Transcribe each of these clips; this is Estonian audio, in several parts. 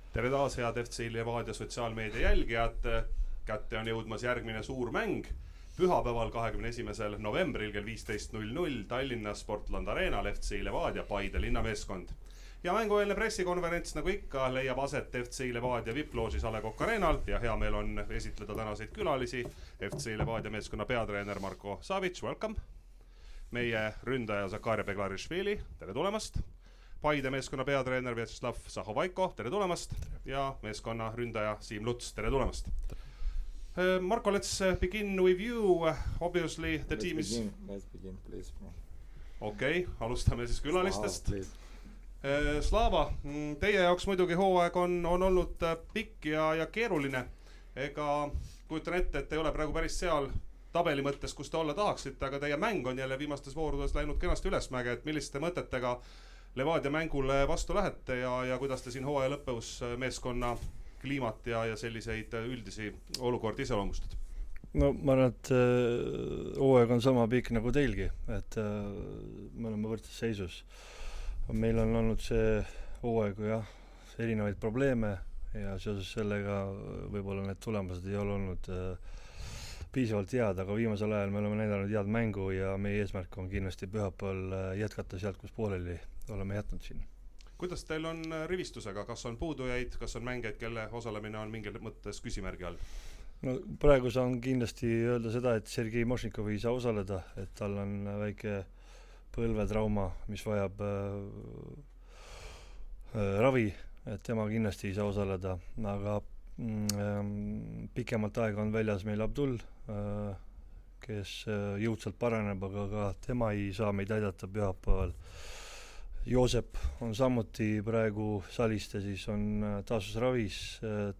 Tere taas, head FC Levadia sotsiaalmeedia jälgijad. Kätte on jõudmas järgmine suur mäng. Pühapäeval 21. novembril kell 15.00 Tallinnas Sportland Arenal FC Levadia Paide linnameeskond. Ja mängueelne pressikonverents nagu ikka leiab aset FC Levadia VIP-loožis A. Le Coq Arenal ja hea meel on esitleda tänaseid külalisi. FC Levadia meeskonna peatreener Marko Savic, welcome. Meie ründaja Zakaria Beglarišvili, tere tulemast. Paide meeskonna peatreener Vjatšeslav Zahovaiko, tere tulemast. Ja meeskonna ründaja Siim Luts, tere tulemast. Marko, let's begin with you. Obviously the team is... Let's begin, please. Okei, alustame siis külalistest. Slava, teie jaoks muidugi hooaeg on olnud pikk ja keeruline. Ega kujutan ette, et ei ole praegu päris seal tabeli mõttes, kus te olla tahaksite, aga teie mäng on jälle viimastes voorudes läinud kenasti ülesmäge, et milliste mõtetega Levadia mängule vastu lähete ja kuidas te siin hooaja lõppus meeskonna kliimat ja selliseid üldisi olukordi iseloomustad? No ma arvan, et hooaeg on sama pikk nagu teilgi, et me oleme võrdses seisus. Meil on olnud see hooaegu erinevaid probleeme ja seoses sellega võib-olla need tulemused ei ole olnud piisavalt head, aga viimasel ajal me oleme näidanud head mängu ja meie eesmärk on kindlasti pühapäeval jätkata sealt, kus pooleli oleme jätnud siin. Kuidas teil on rivistusega? Kas on puudujaid, kas on mängeid, kelle osalemine on mingil mõttes küsimärgi all? No, praegu saan kindlasti öelda seda, et Sergei Mošnikov ei saa osaleda, et tal on väike põlvetrauma, mis vajab ravi, et tema kindlasti ei saa osaleda, aga pikemalt aega on väljas meil Abdul, kes jõudsalt paraneb, aga ka tema ei saa meid aidata pühapäeval. Joosep on samuti praegu saliste, siis on taasusravis,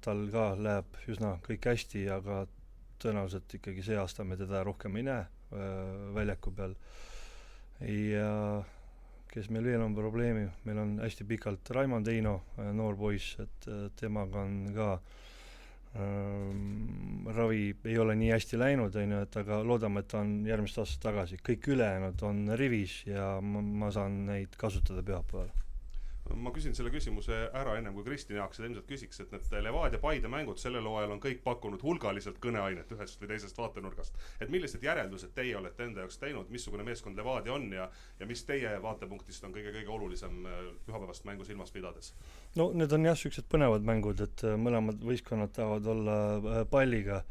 tal ka läheb üsna kõik hästi, aga tõenäoliselt ikkagi see aasta me teda rohkem ei näe väljaku peal. Ja kes meil veel on probleemi, meil on hästi pikalt Raimond Eino, noor poiss, et temaga on ka ravi ei ole nii hästi läinud, aga loodame, et ta on järgmist aastast tagasi. Kõik ülejäänud on rivis ja ma saan neid kasutada pühapäeval. Ma küsin selle küsimuse ära ennem kui Kristin Jaak seda ilmselt küsiks, et need Levadia Paide mängud sellel hooajal on kõik pakkunud hulgaliselt kõneainet ühest või teisest vaatenurgast. Et millised järeldused teie olete enda jaoks teinud, missugune meeskond Levadia on ja mis teie vaatepunktist on kõige olulisem pühapäevast mängu silmas pidades? No need on sellised põnevad mängud, et mõlemad võistkonnad tahavad olla palliga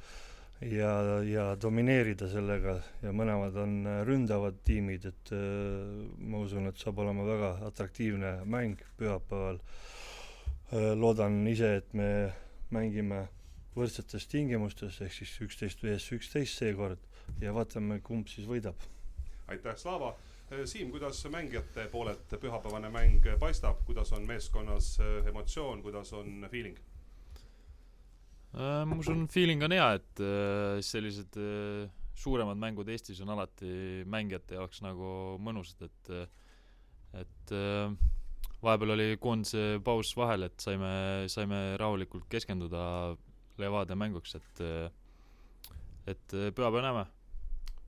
ja domineerida sellega ja mõlemad on ründavad tiimid, et ma usun, et saab olema väga atraktiivne mäng pühapäeval. Loodan ise, et me mängime võrdsetes tingimustes, ehk siis 11 vs 11 seekord ja vaatame, kumb siis võidab. Aitäh, Slava! Siim, kuidas mängijate poolelt pühapäevane mäng paistab? Kuidas on meeskonnas emotsioon, kuidas on feeling? Ma usun, feeling on hea, et sellised suuremad mängud Eestis on alati mängijate jaoks nagu mõnusad, et vahepeal oli koondise paus vahel, et saime rahulikult keskenduda Levadia mänguks, et pühapäev näeme.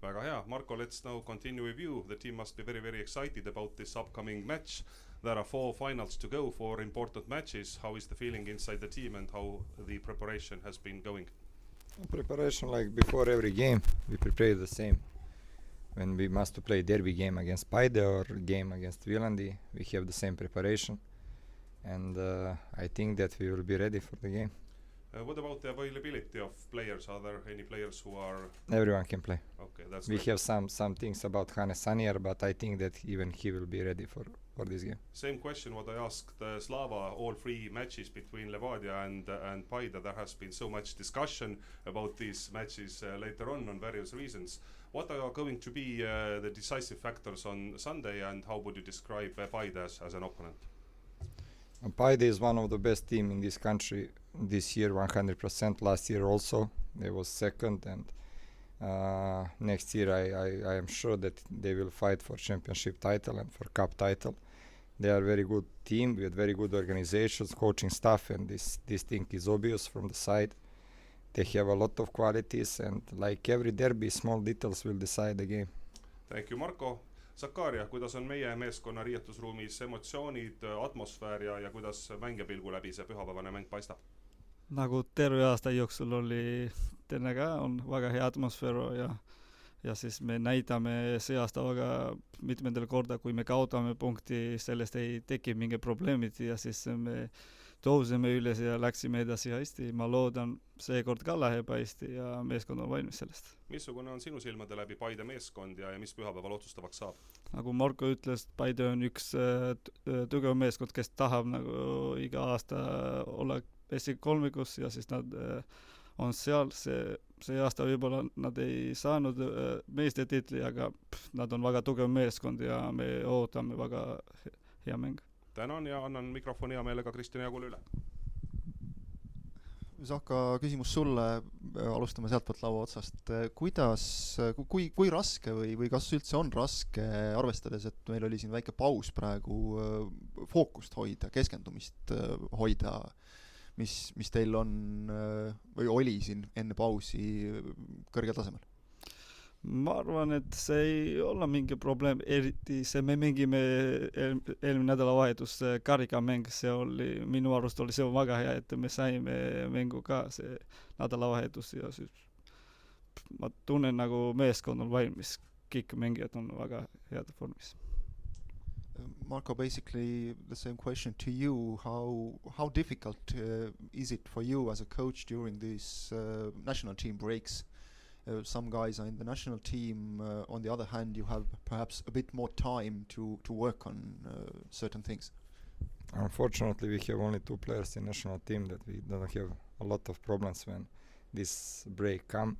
Väga hea. Marko, let's now continue with you. The team must be very, very excited about this upcoming match. There are 4 finals to go for important matches. How is the feeling inside the team and how the preparation has been going? Preparation, like before every game, we prepare the same. When we must play derby game against Paide or game against Viljandi, we have the same preparation. And I think that we will be ready for the game. What about the availability of players? Are there any players who are... Everyone can play. Okay, that's we great. have some things about Hannes Sanier, but I think that even he will be ready for this game. Same question what I asked Slava. All 3 matches between Levadia and Paide, there has been so much discussion about these matches later on various reasons. What are going to be the decisive factors on Sunday and how would you describe Paide as an opponent? Paide is one of the best team in this country this year, 100%. Last year also, they was second, and next year I am sure that they will fight for championship title and for cup title. They are a very good team with very good organizations, coaching staff, and this thing is obvious from the side. They have a lot of qualities, and like every derby, small details will decide the game. Thank you, Marko. Zakaria, kuidas on meie meeskonna riietusruumis emotsioonid, atmosfäär ja kuidas mängija pilgu läbi see pühapäevane mäng paistab? Nagu terve aasta jooksul oli täna ka, on väga hea atmosfäär ja siis me näitame see aasta väga mitmendal korda, kui me kaotame punkti, sellest ei teki mingi probleemid ja siis me tõuseme üles ja läksime edasi hästi. Ma loodan, seekord ka läheb hästi ja meeskond on valmis sellest. Missugune on sinu silmade läbi Paide meeskond ja mis pühapäeval otsustavaks saab? Nagu Marko ütles, Paide on üks tugev meeskond, kes tahab nagu iga aasta olla esikolmikus ja siis nad on seal. See aasta võib-olla nad ei saanud meeste titli, aga nad on väga tugev meeskond ja me ootame väga hea mäng. Tänan ja annan mikrofoni hea meelega Kristjan Jagule üle. Zaka, küsimus sulle, alustame sealtpoolt laua otsast. Kuidas, kui raske või kas üldse on raske, arvestades, et meil oli siin väike paus praegu, fookust hoida, keskendumist hoida, mis teil on või oli siin enne pausi kõrgel tasemel? Ma arvan, et see ei ole mingi probleem, eriti see me mängime eelmine nädalavahetus karikamäng, see oli, minu arust oli see väga hea, et me saime mängu ka see nädalavahetus ja siis ma tunnen nagu meeskond on valmis, kõik mängijad on väga head vormis. Marko, basically the same question to you. How difficult is it for you as a coach during these national team breaks? Some guys are in the national team. On the other hand, you have perhaps a bit more time to work on certain things. Unfortunately, we have only 2 players in national team that we don't have a lot of problems when this break come.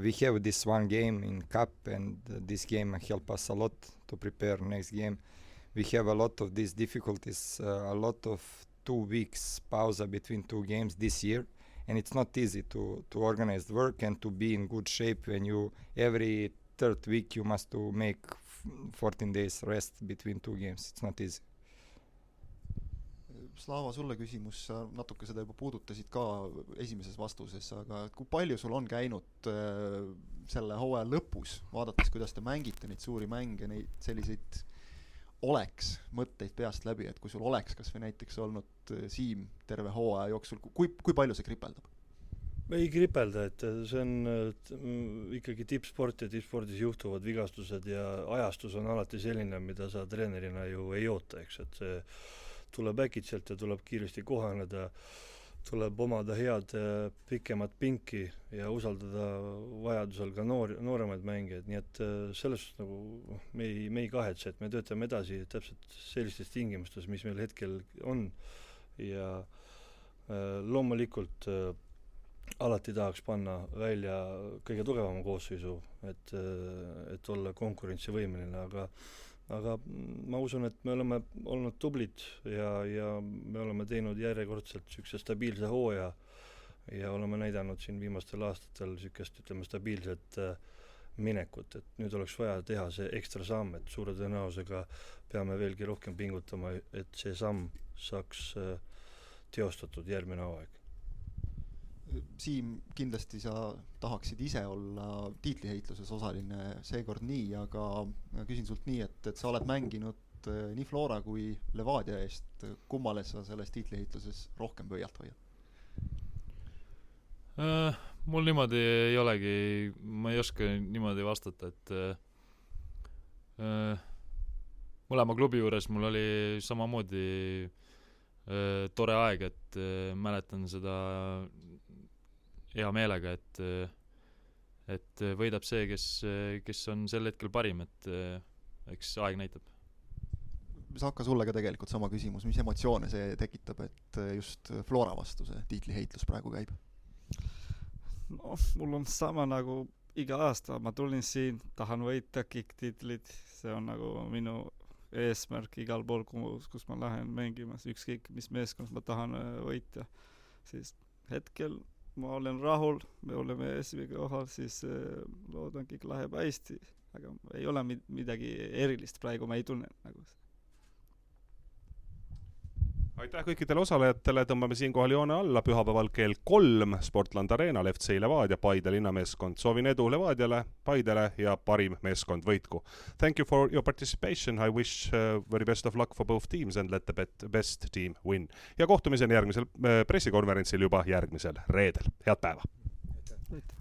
We have this one game in Cup and this game help us a lot to prepare next game. We have a lot of these difficulties, a lot of 2 weeks pause between 2 games this year. And it's not easy to organize the work and to be in good shape when you every 3rd week you must to make 14 days rest between 2 games. It's not easy. Slava, sulle küsimus, sa natuke seda juba puudutasid ka esimeses vastuses, aga kui palju sul on käinud selle hooaja lõpus, vaadates, kuidas te mängite neid suuri mänge, neid selliseid oleks mõtteid peast läbi, et kui sul oleks kas või näiteks olnud Siim terve hooaja jooksul, kui palju see kripeldab? Ei kripelda, et see on ikkagi tippsport ja tippspordis juhtuvad vigastused ja ajastus on alati selline, mida sa treenerina ju ei oota, eks, et see tuleb äkitselt ja tuleb kiiresti kohaneda, tuleb omada head pikemat pinki ja usaldada vajadusel ka nooremaid mängijaid, nii et selles nagu me ei kahetse, et me töötame edasi täpselt sellistes tingimustes, mis meil hetkel on ja loomulikult alati tahaks panna välja kõige tugevama koosseisu, et olla konkurentsivõimeline, aga ma usun, et me oleme olnud tublid ja me oleme teinud järjekordselt sükse stabiilse hooaja ja oleme näidanud siin viimastel aastatel sükest, ütleme, stabiilset minekut, et nüüd oleks vaja teha see ekstra samm, et suure tõenäosusega peame veelgi rohkem pingutama, et see samm saaks teostatud järgmine hooaeg. Siim, kindlasti sa tahaksid ise olla tiitliheitluses osaline seekord nii, aga küsin sult nii, et sa oled mänginud nii Flora kui Levadia eest, kummale sa selles tiitliheitluses rohkem pöialt hoiad? Mul niimoodi ei olegi, ma ei oska niimoodi vastata, et mõlema klubi juures mul oli samamoodi tore aeg, et mäletan seda hea meelega, et võidab see, kes on sel hetkel parim, et eks aeg näitab. Saaka sulle ka tegelikult sama küsimus, mis emotsioone see tekitab, et just Flora vastu see tiitliheitlus praegu käib? No, mul on sama nagu iga aasta, ma tulin siin, tahan võita kõik tiitlid, see on nagu minu eesmärk igal pool, kus ma lähen mängimas, ükskõik mis meeskond ma tahan võita. Siis hetkel ma olen rahul, me oleme esimene kohal, siis loodan kõik läheb hästi, aga ei ole midagi erilist praegu, ma ei tunne nagu. aitäh kõikidele osalejatele, tõmbame siinkohal joone alla pühapäeval kell 3 Sportland Arenal FC Levadia Paide linnameeskond. Soovin edu Levadiale, Paidele ja parim meeskond võitku. Thank you for your participation. I wish very best of luck for both teams and let the best team win. Ja kohtumiseni järgmisel pressikonverentsil juba järgmisel reedel. Head päeva! Aitäh!